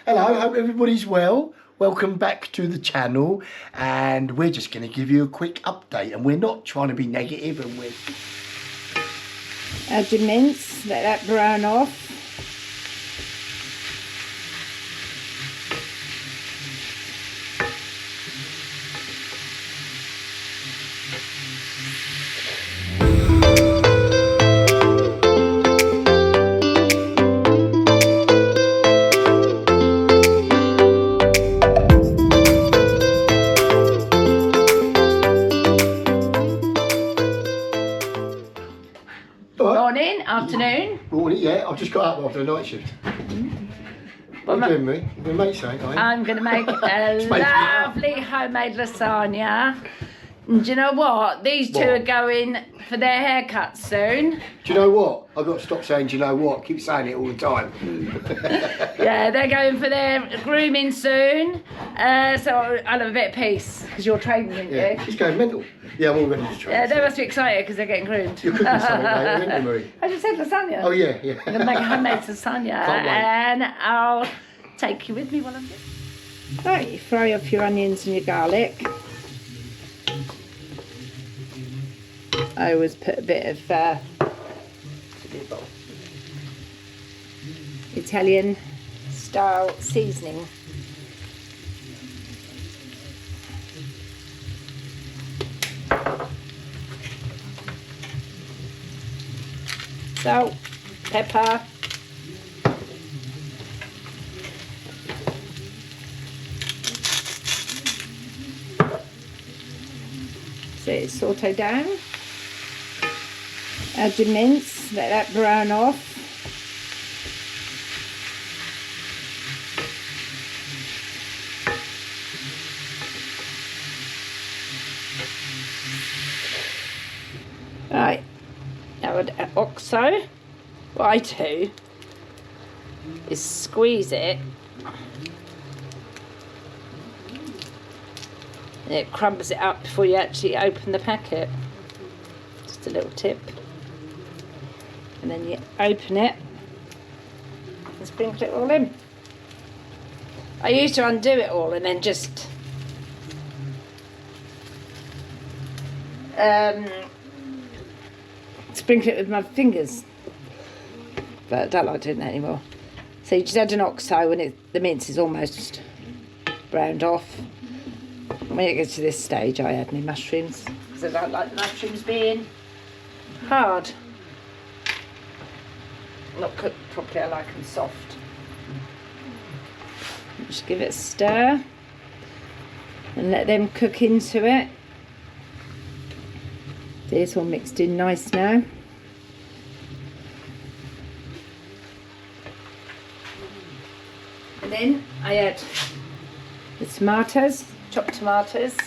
Hello, hope everybody's well. Welcome back to the channel, and we're just going to give you a quick update, and we're not trying to be negative, and we're... Add your mince, let that brown off. Morning, afternoon. Morning, yeah, I've just got up after a night shift. What are you doing, mate? You're mate saying, are you? I'm going to make a lovely homemade lasagna. And do you know what? These two are going for their haircuts soon. Do you know what? I've got to stop saying, do you know what? I keep saying it all the time. Yeah, they're going for their grooming soon. So I'll have a bit of peace, because you're training, aren't you? She's going mental. Yeah, I'm all ready to train. Yeah, they must be excited because they're getting groomed. You're cooking something later, aren't you, Marie? I just said lasagna. Oh, yeah, yeah. I'm going to make a homemade lasagna. Can't wait. And I'll take you with me while I'm doing it. Right, you fry off your onions and your garlic. I always put a bit of Italian style seasoning. Salt, pepper. So it's sauteed down. Add your mince, let that brown off. Right, now with OXO, what I do is squeeze it, and it crumbles it up before you actually open the packet. Just a little tip. And then you open it and sprinkle it all in. I used to undo it all and then just sprinkle it with my fingers, but I don't like doing that anymore. So you just add an OXO when the mince is almost browned off. And when it gets to this stage, I add any mushrooms, because I don't like the mushrooms being hard. Not cooked properly, I like them soft. Just give it a stir and let them cook into it. It's all mixed in nice now. And then I add the tomatoes, chopped tomatoes.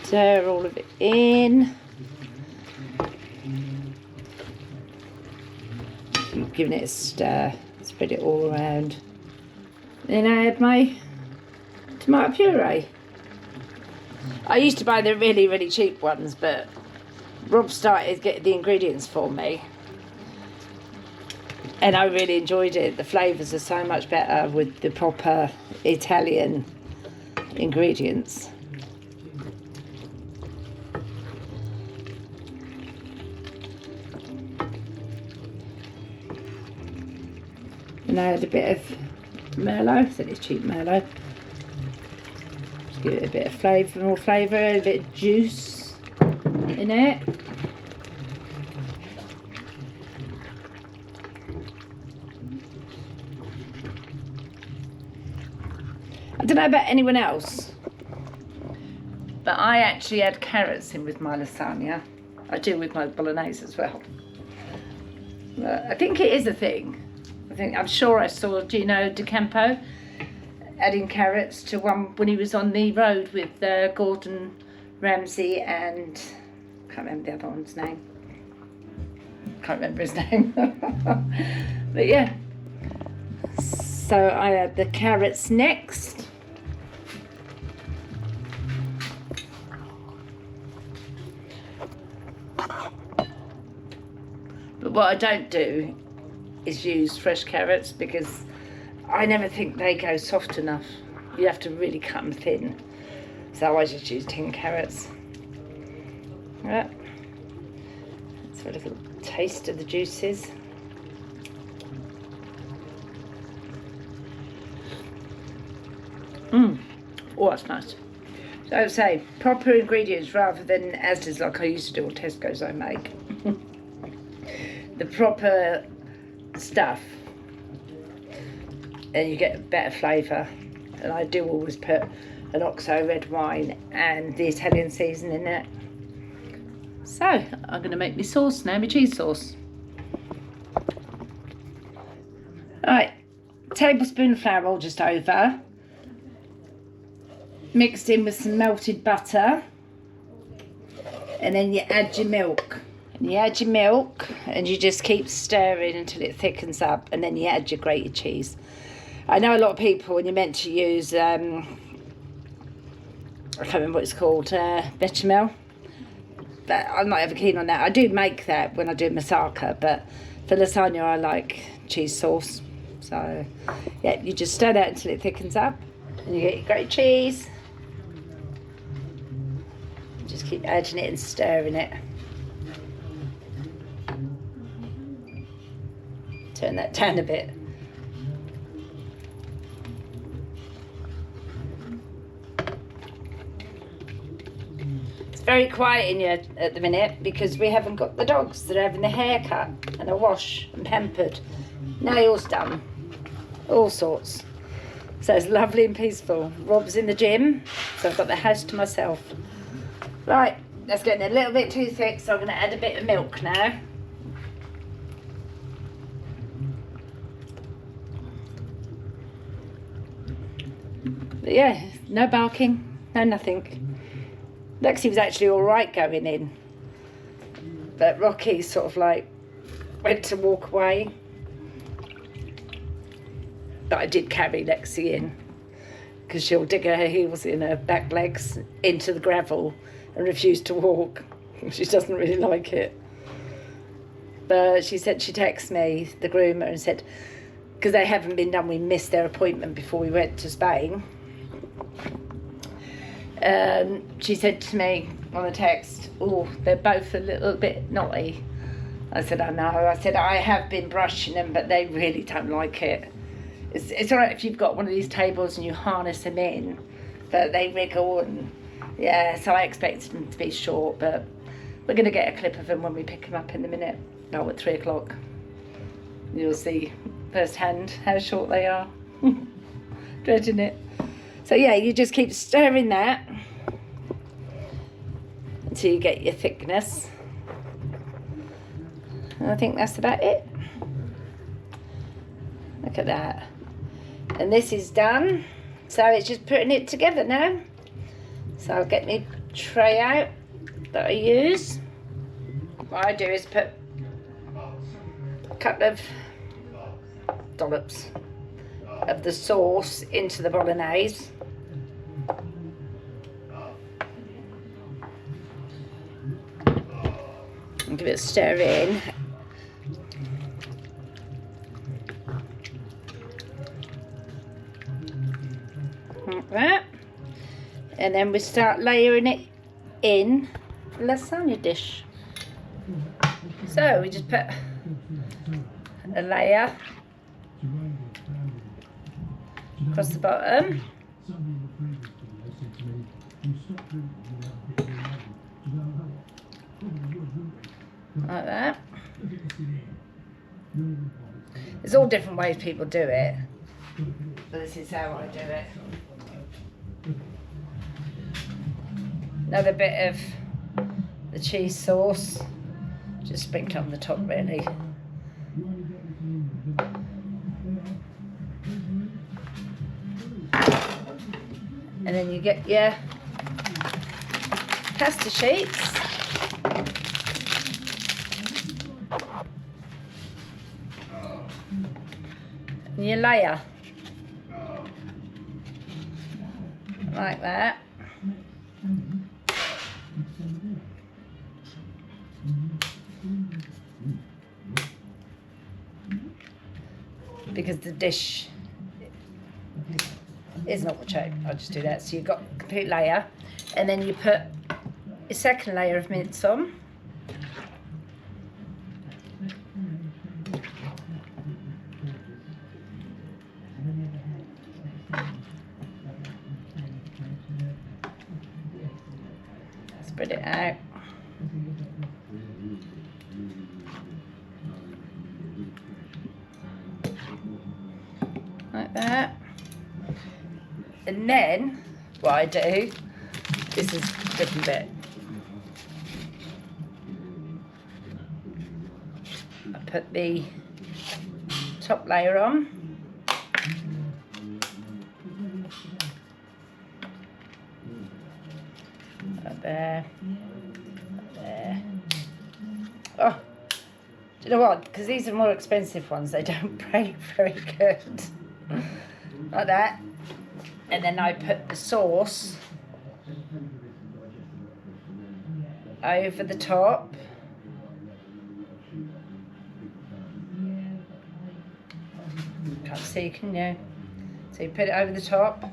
Stir all of it in. Keep giving it a stir. Spread it all around. Then I add my tomato puree. I used to buy the really, really cheap ones, but Rob started getting the ingredients for me. And I really enjoyed it. The flavours are so much better with the proper Italian ingredients. And I add a bit of Merlot, so it's cheap Merlot. Just give it a bit of flavour, more flavour, a bit of juice in it. I don't know about anyone else, but I actually add carrots in with my lasagna. I do with my bolognese as well. But I think it is a thing. I'm sure I saw Gino D'Acampo adding carrots to one when he was on the road with Gordon Ramsay and I can't remember the other one's name. Can't remember his name. But yeah. So I add the carrots next. what I don't do is use fresh carrots because I never think they go soft enough. You have to really cut them thin. So I just use tin carrots. Right. Let's have a little taste of the juices. Oh, that's nice. So I would say proper ingredients rather than Asda's like I used to do, or Tesco's I make. The proper stuff, and you get a better flavour. And I do always put an OXO red wine and the Italian seasoning in it. So I'm going to make my sauce now, my cheese sauce. Right, tablespoon of flour all just over. Mixed in with some melted butter, and then you add your milk. And you add your milk and you just keep stirring until it thickens up, and then you add your grated cheese. I know a lot of people, when you're meant to use, I can't remember what it's called, bechamel, but I'm not ever keen on that. I do make that when I do moussaka, but for lasagna I like cheese sauce. So yeah, you just stir that until it thickens up, and you get your grated cheese. Just keep adding it and stirring it. Turn that down a bit. It's very quiet in here at the minute because we haven't got the dogs that are having their hair cut and a wash and pampered. Nails done. All sorts. So it's lovely and peaceful. Rob's in the gym, so I've got the house to myself. Right, that's getting a little bit too thick, so I'm going to add a bit of milk now. But yeah, no barking, no nothing. Lexi was actually all right going in, but Rocky sort of like went to walk away. But I did carry Lexi in because she'll dig her heels in her back legs into the gravel and refuse to walk. She doesn't really like it. But she said, she texted me, the groomer, and said, because they haven't been done, we missed their appointment before we went to Spain. She said to me on the text, oh, they're both a little bit naughty. I said, I know. I said, I have been brushing them, but they really don't like it. It's all right if you've got one of these tables and you harness them in, but they wriggle and, yeah, so I expected them to be short, but we're going to get a clip of them when we pick them up in a minute, about at 3 o'clock. You'll see firsthand how short they are. Dreading it. So yeah, you just keep stirring that until you get your thickness. And I think that's about it. Look at that. And this is done. So it's just putting it together now. So I'll get my tray out that I use. What I do is put a couple of dollops of the sauce into the bolognese. And give it a stir in. Like that. And then we start layering it in the lasagna dish. So we just put a layer across the bottom. Like that. There's all different ways people do it, but this is how I do it. Another bit of the cheese sauce, just sprinkle on the top really. And then you get your pasta sheets. And you layer like that. because the dish is not what shape. I'll just do that. So you've got a complete layer, and then you put a second layer of mince on. Spread it out. Like that. And then what I do, this is a different bit. I put the top layer on. Right there. Right there. Oh, do you know what? Because these are more expensive ones, they don't break very good. Like that. And then I put the sauce over the top. Can't see, can you? So you put it over the top,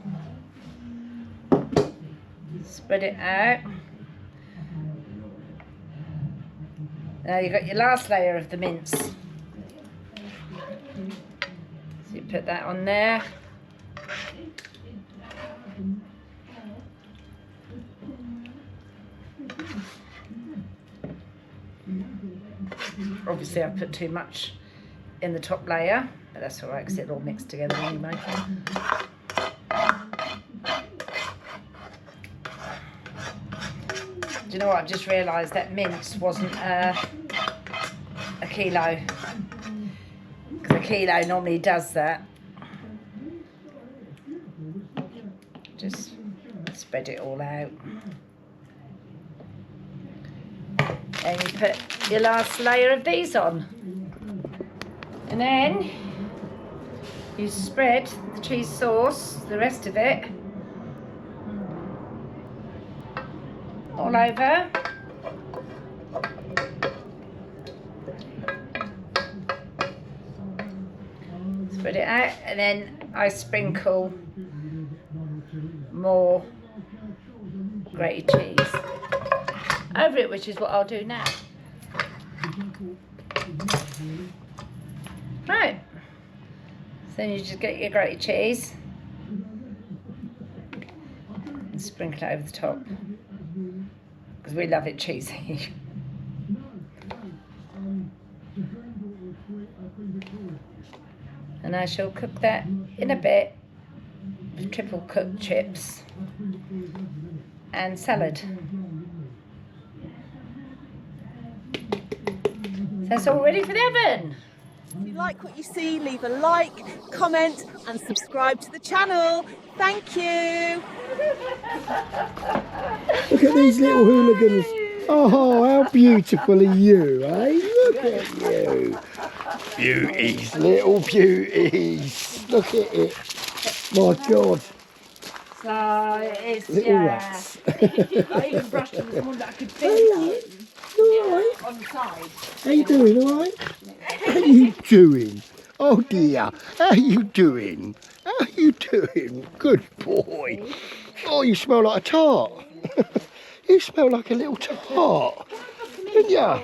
spread it out. Now you've got your last layer of the mince. So you put that on there. Obviously I've put too much in the top layer, but that's alright because it'll all mix together anyway. Do you know what, I've just realised that mince wasn't a kilo, because a kilo normally does that. Just spread it all out. And you put your last layer of these on. And then you spread the cheese sauce, the rest of it, all over. Spread it out, and then I sprinkle more grated cheese over it, which is what I'll do now. Right, so then you just get your grated cheese and sprinkle it over the top, because we love it cheesy. And I shall cook that in a bit with triple cooked chips and salad. So that's all ready for the oven. If you like what you see, leave a like, comment and subscribe to the channel. Thank you. Look at these little hooligans. Oh, how beautiful are you, eh? Look at you. Beauties, little beauties. Look at it. My God. So it's, Little rats. I even brushed them this morning that I could feel it All right. on the side. How you doing, all right? How you doing? Oh dear, how you doing? How you doing? Good boy. Oh, you smell like a tart. You smell like a little tart. Didn't ya?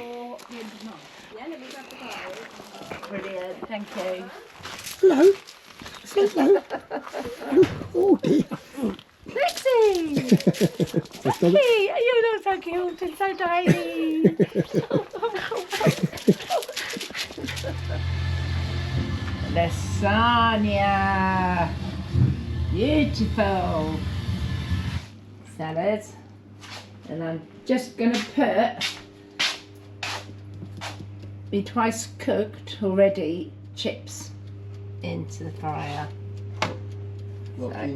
Brilliant, thank you. Hello. Say hello. Oh dear. Lexi! Lexi, you look so cute and so tiny. Lasagna. Beautiful. Salad. And I'm just going to put the twice cooked already chips into the fryer. So I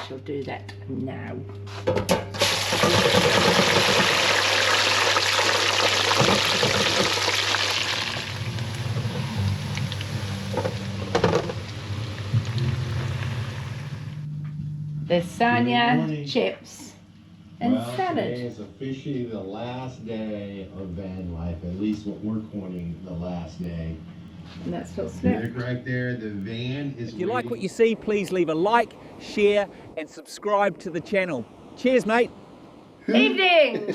shall do that now. Lasagna, chips, and salad. Today is officially the last day of van life, at least what we're coining the last day. And that's what's left. Look right there, the van is If you like what you see, please leave a like, share and subscribe to the channel. Cheers, mate. Evening!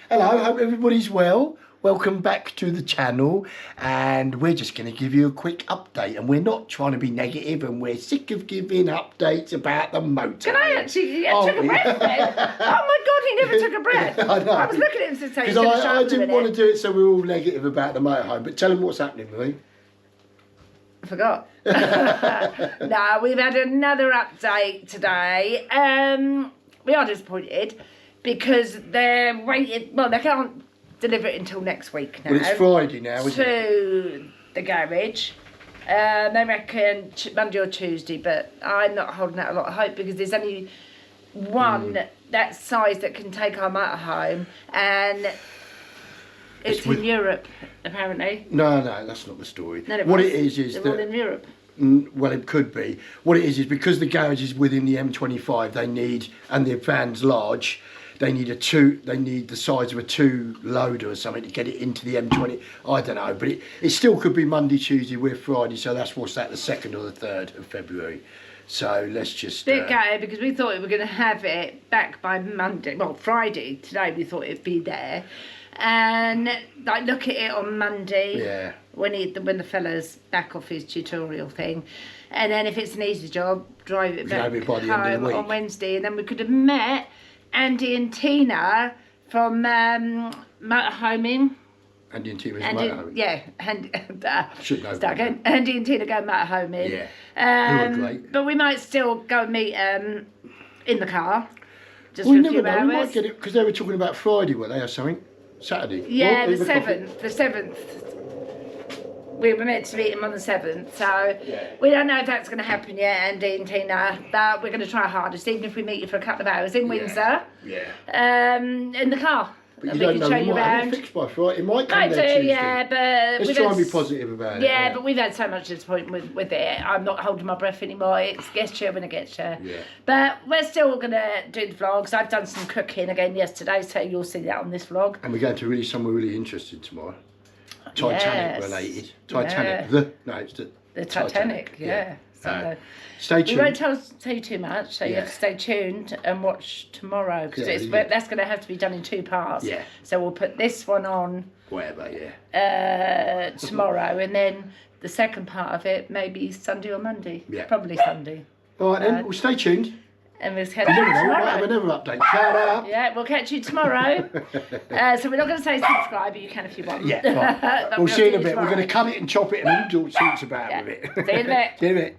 Hello, hope everybody's well. Welcome back to the channel, and we're just going to give you a quick update, and we're not trying to be negative, and we're sick of giving updates about the motor. Can I actually took a breath then? Oh my God, he never took a breath. I know. I was looking at him to say he's Because going to I didn't want to do it so we're all negative about the motorhome, but tell them what's happening with me. I forgot. No, we've had another update today. We are disappointed because they're waiting. Well, they can't deliver it until next week now. Well, it's Friday now, isn't it? To the garage. They reckon Monday or Tuesday, but I'm not holding out a lot of hope because there's only one that size that can take our motorhome, and it's in Europe, apparently. No, that's not the story. No, What it is they're all in Europe. Well, it could be. What it is because the garage is within the M25. They need, and the van's large. They need They need the size of a 2 loader or something to get it into the M20. I don't know, but it still could be Monday, Tuesday, we're Friday. So that's what's that, the 2nd or the 3rd of February. So let's just. Bit gutted because we thought we were going to have it back by Monday. Well, Friday today we thought it'd be there, and I look at it on Monday. Yeah. When the fella's back off his tutorial thing, and then if it's an easy job, drive it back By the end of home the week. on Wednesday, and then we could have met Andy and Tina from Motorhoming. Andy and Tina is motorhome. Yeah, and Should know. start again. Andy and Tina go motorhoming. Yeah. Who are great. But we might still go and meet in the car. Just We for a never few know. hours. We might get it because they were talking about Friday, were they, or something? Saturday. Yeah, Well, the even coffee. 7th. The 7th. We were meant to meet him on the 7th, so Yeah. we don't know if that's going to happen yet, Andy and Tina, but we're going to try our hardest, even if we meet you for a couple of hours in Windsor, Yeah. in the car. But And you we don't can know. show We you might have around. it fixed by Friday. It might come Might do, there Tuesday. yeah, but Let's try and be positive about it. Yeah, but we've had so much disappointment with it. I'm not holding my breath anymore. It gets you when it gets you. Yeah. But we're still going to do the vlogs. I've done some cooking again yesterday, so you'll see that on this vlog. And we're going to somewhere really interesting tomorrow. Titanic Yes. related. Titanic. Yeah. It's The Titanic, yeah. So stay we tuned. won't tell you too much, so you have to stay tuned and watch tomorrow because that's going to have to be done in 2 parts. Yeah. So we'll put this one on Whatever, yeah. tomorrow, and then the second part of it maybe Sunday or Monday. Yeah. Probably Sunday. All right then, well stay tuned. And we'll catch You you never know, we might have tomorrow. another update. Shout out. Yeah, we'll catch you tomorrow. So we're not going to say subscribe, but you can if you want. Yeah, right. But We'll see you in a see bit. We're tomorrow. going to cut it and chop it and all sorts about Yeah. with it. See you in a bit. See you in a bit.